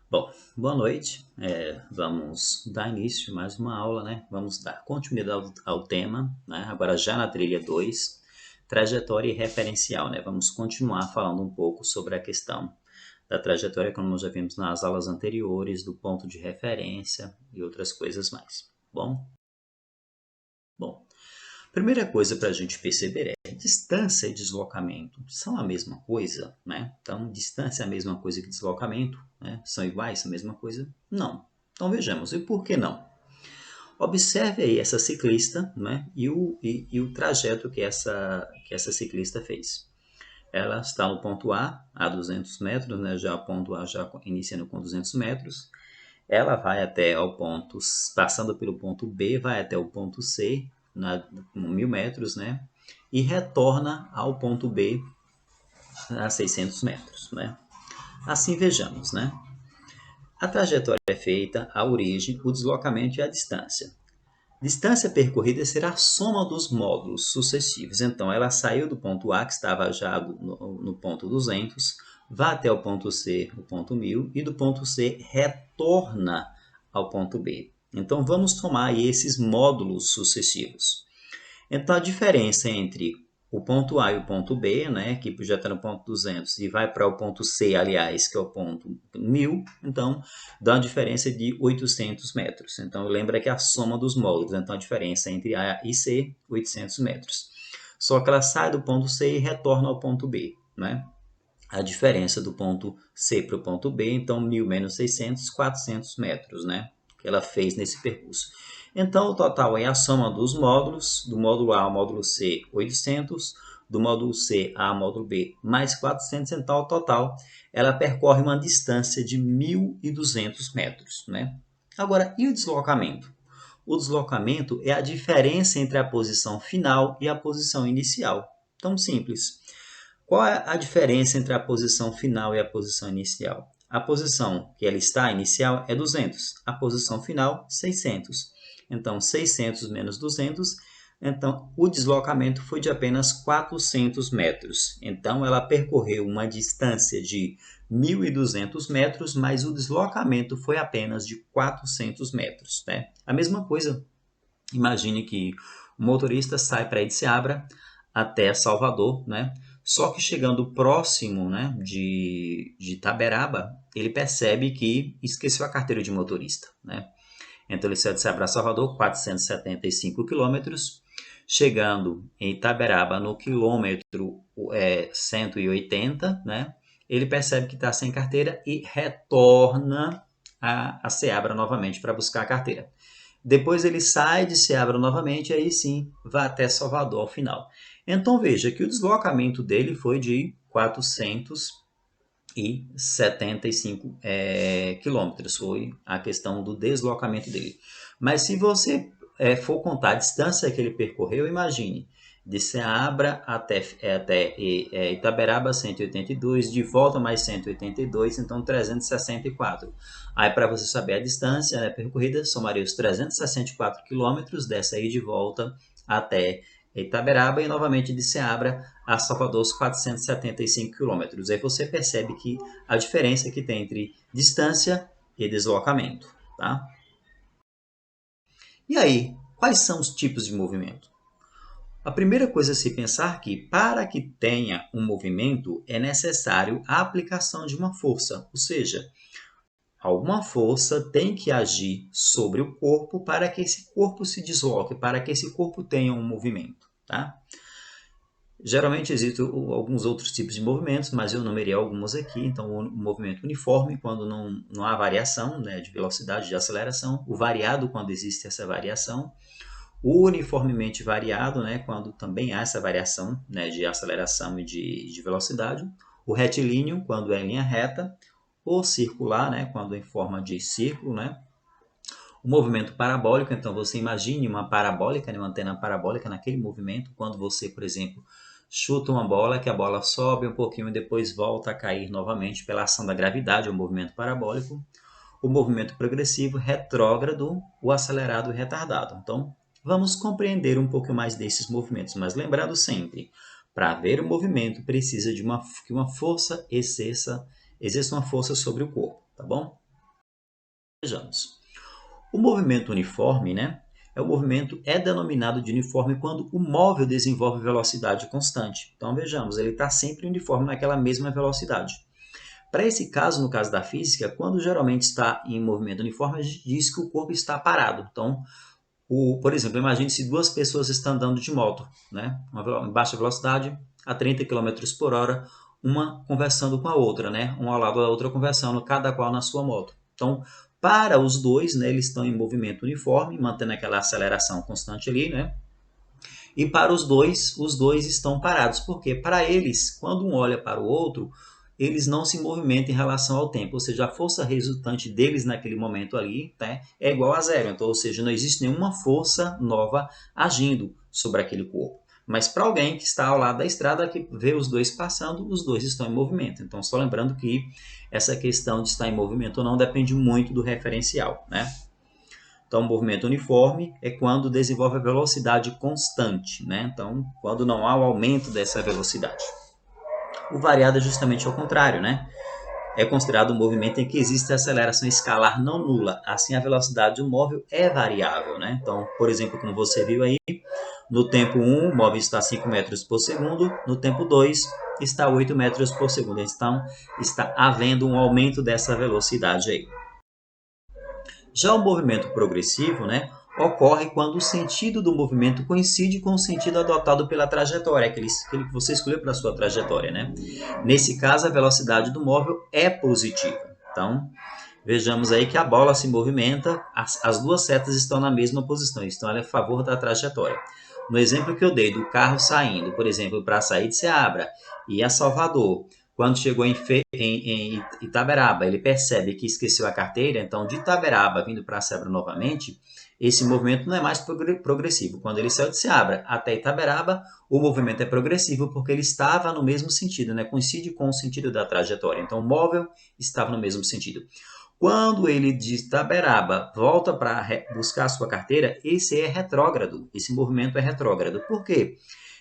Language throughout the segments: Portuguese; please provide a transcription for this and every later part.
Bom, boa noite. Vamos dar início a mais uma aula, né? Vamos dar continuidade ao tema, né? Agora já na trilha 2, trajetória e referencial, né? Vamos continuar falando um pouco sobre a questão da trajetória, como nós já vimos nas aulas anteriores, do ponto de referência e outras coisas mais. Bom, primeira coisa para a gente perceber é distância e deslocamento são a mesma coisa, né? Então, distância é a mesma coisa que deslocamento, né? São iguais, a mesma coisa? Não. Então, vejamos, e por que não? Observe aí essa ciclista, né? E o trajeto que essa ciclista fez. Ela está no ponto a 200 metros, né? Já o ponto A já iniciando com 200 metros. Ela vai até o ponto, passando pelo ponto B, vai até o ponto C, com 1000 metros, né? E retorna ao ponto B a 600 metros, né? Assim vejamos, né? A trajetória é feita, a origem, o deslocamento e a distância. Distância percorrida será a soma dos módulos sucessivos. Então, ela saiu do ponto A, que estava já no ponto 200, vai até o ponto C, o ponto 1000, e do ponto C retorna ao ponto B. Então, vamos tomar aí esses módulos sucessivos. Então, a diferença entre o ponto A e o ponto B, né, que já está no ponto 200 e vai para o ponto C, aliás, que é o ponto 1000, então dá uma diferença de 800 metros. Então, lembra que é a soma dos módulos, então a diferença entre A e C, 800 metros. Só que ela sai do ponto C e retorna ao ponto B, né? A diferença do ponto C para o ponto B, então 1000 menos 600, 400 metros, né? Que ela fez nesse percurso. Então, o total é a soma dos módulos, do módulo A ao módulo C, 800, do módulo C ao módulo B, mais 400, então, o total, ela percorre uma distância de 1.200 metros, né? Agora, e o deslocamento? O deslocamento é a diferença entre a posição final e a posição inicial. Tão simples. Qual é a diferença entre a posição final e a posição inicial? A posição que ela está inicial é 200, a posição final 600. Então, 600 menos 200, então o deslocamento foi de apenas 400 metros. Então, ela percorreu uma distância de 1.200 metros, mas o deslocamento foi apenas de 400 metros. Né? A mesma coisa, imagine que o motorista sai para Seabra até Salvador, né? Só que chegando próximo, né, de Itaberaba, ele percebe que esqueceu a carteira de motorista, né? Então ele sai de Seabra a Salvador, 475 quilômetros. Chegando em Itaberaba, no quilômetro 180, né? Ele percebe que está sem carteira e retorna a Seabra novamente para buscar a carteira. Depois ele sai de Seabra novamente, aí sim vai até Salvador ao final. Então veja que o deslocamento dele foi de 475 quilômetros, foi a questão do deslocamento dele. Mas se você for contar a distância que ele percorreu, imagine, de Seabra até Itaberaba, 182, de volta mais 182, então 364. Aí, para você saber a distância, né, percorrida, somaria os 364 quilômetros dessa aí de volta até Itaberaba e novamente de Seabra a Salvador, os 475 quilômetros. Aí você percebe que a diferença que tem entre distância e deslocamento. Tá? E aí, quais são os tipos de movimento? A primeira coisa a se pensar é que, para que tenha um movimento, é necessário a aplicação de uma força, ou seja, alguma força tem que agir sobre o corpo para que esse corpo se desloque, para que esse corpo tenha um movimento. Tá? Geralmente existem alguns outros tipos de movimentos, mas eu numerei alguns aqui. Então, o movimento uniforme, quando não há variação, né, de velocidade, de aceleração. O variado, quando existe essa variação. O uniformemente variado, né, quando também há essa variação, né, de aceleração e de velocidade. O retilíneo, quando é em linha reta. O circular, né, quando é em forma de círculo. Né. O movimento parabólico, então você imagine uma parabólica, né, uma antena parabólica naquele movimento, quando você, por exemplo, chuta uma bola, que a bola sobe um pouquinho e depois volta a cair novamente pela ação da gravidade, o movimento parabólico. O movimento progressivo, retrógrado, o acelerado e retardado. Então, vamos compreender um pouco mais desses movimentos, mas lembrando sempre, para haver um movimento, precisa de que uma força exerça uma força sobre o corpo, tá bom? Vejamos. O movimento uniforme, né? É denominado de uniforme quando o móvel desenvolve velocidade constante. Então, vejamos, ele está sempre uniforme naquela mesma velocidade. Para esse caso, no caso da física, quando geralmente está em movimento uniforme, a gente diz que o corpo está parado. Então, por exemplo, imagine se duas pessoas estão andando de moto, né? Em baixa velocidade, a 30 km por hora, uma conversando com a outra, né? Um ao lado da outra conversando, cada qual na sua moto. Então, para os dois, né, eles estão em movimento uniforme, mantendo aquela aceleração constante ali, né? E para os dois estão parados. Porque para eles, quando um olha para o outro, eles não se movimentam em relação ao tempo. Ou seja, a força resultante deles naquele momento ali, né, é igual a zero. Então, ou seja, não existe nenhuma força nova agindo sobre aquele corpo. Mas para alguém que está ao lado da estrada, que vê os dois passando, os dois estão em movimento. Então, só lembrando que essa questão de estar em movimento ou não depende muito do referencial, né? Então, o movimento uniforme é quando desenvolve a velocidade constante, né? Então, quando não há o aumento dessa velocidade. O variado é justamente ao contrário, né? É considerado um movimento em que existe aceleração escalar não nula. Assim, a velocidade do móvel é variável, né? Então, por exemplo, como você viu aí, no tempo 1, o móvel está a 5 metros por segundo, no tempo 2, está a 8 metros por segundo. Então, está havendo um aumento dessa velocidade aí. Já o movimento progressivo, né, ocorre quando o sentido do movimento coincide com o sentido adotado pela trajetória, aquele que você escolheu para a sua trajetória, né? Nesse caso, a velocidade do móvel é positiva. Então, vejamos aí que a bola se movimenta, as duas setas estão na mesma posição, então ela é a favor da trajetória. No exemplo que eu dei do carro saindo, por exemplo, para sair de Ceabra e a Salvador, quando chegou em Itaberaba, ele percebe que esqueceu a carteira, então de Itaberaba vindo para Ceabra novamente, esse movimento não é mais progressivo. Quando ele saiu de Ceabra até Itaberaba, o movimento é progressivo porque ele estava no mesmo sentido, né? Coincide com o sentido da trajetória. Então, o móvel estava no mesmo sentido. Quando ele de Itaberaba volta para buscar a sua carteira, esse é retrógrado, esse movimento é retrógrado. Por quê?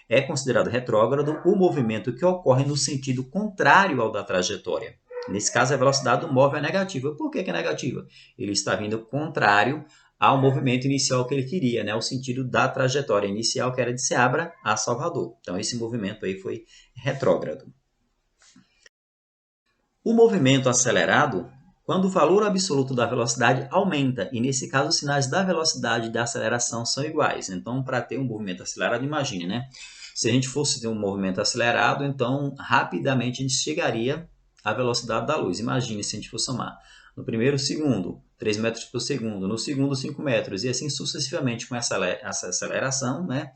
É considerado retrógrado o movimento que ocorre no sentido contrário ao da trajetória. Nesse caso, a velocidade do móvel é negativa. Por que é negativa? Ele está vindo contrário ao movimento inicial que ele queria, né? O sentido da trajetória inicial, que era de Ceabra a Salvador. Então, esse movimento aí foi retrógrado. O movimento acelerado, quando o valor absoluto da velocidade aumenta, e nesse caso os sinais da velocidade e da aceleração são iguais. Então, para ter um movimento acelerado, imagine, né? Se a gente fosse ter um movimento acelerado, então rapidamente a gente chegaria à velocidade da luz. Imagine se a gente for somar. No primeiro segundo, 3 metros por segundo. No segundo, 5 metros. E assim sucessivamente com essa aceleração, né?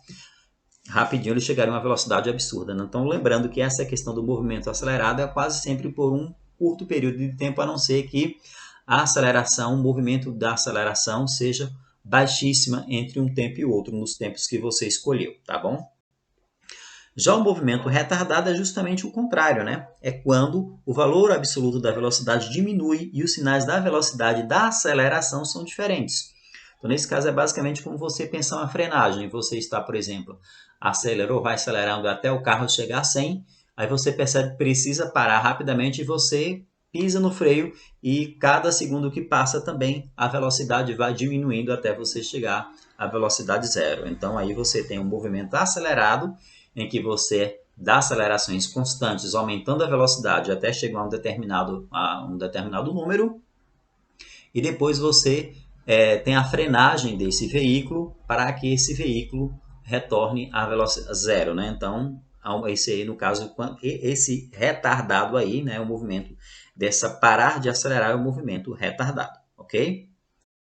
Rapidinho ele chegaria a uma velocidade absurda. Né? Então, lembrando que essa questão do movimento acelerado é quase sempre por um curto período de tempo, a não ser que a aceleração, o movimento da aceleração seja baixíssima entre um tempo e outro, nos tempos que você escolheu, tá bom? Já o movimento retardado é justamente o contrário, né? É quando o valor absoluto da velocidade diminui e os sinais da velocidade da aceleração são diferentes. Então, nesse caso, é basicamente como você pensar uma frenagem. Você está, por exemplo, acelerou, vai acelerando até o carro chegar a 100, aí você percebe que precisa parar rapidamente e você pisa no freio e cada segundo que passa também a velocidade vai diminuindo até você chegar à velocidade zero. Então, aí você tem um movimento acelerado em que você dá acelerações constantes, aumentando a velocidade até chegar a um determinado número, e depois você tem a frenagem desse veículo para que esse veículo retorne à velocidade zero, né? Então, esse aí, no caso, esse retardado aí, né, o movimento dessa parar de acelerar é o movimento retardado, ok?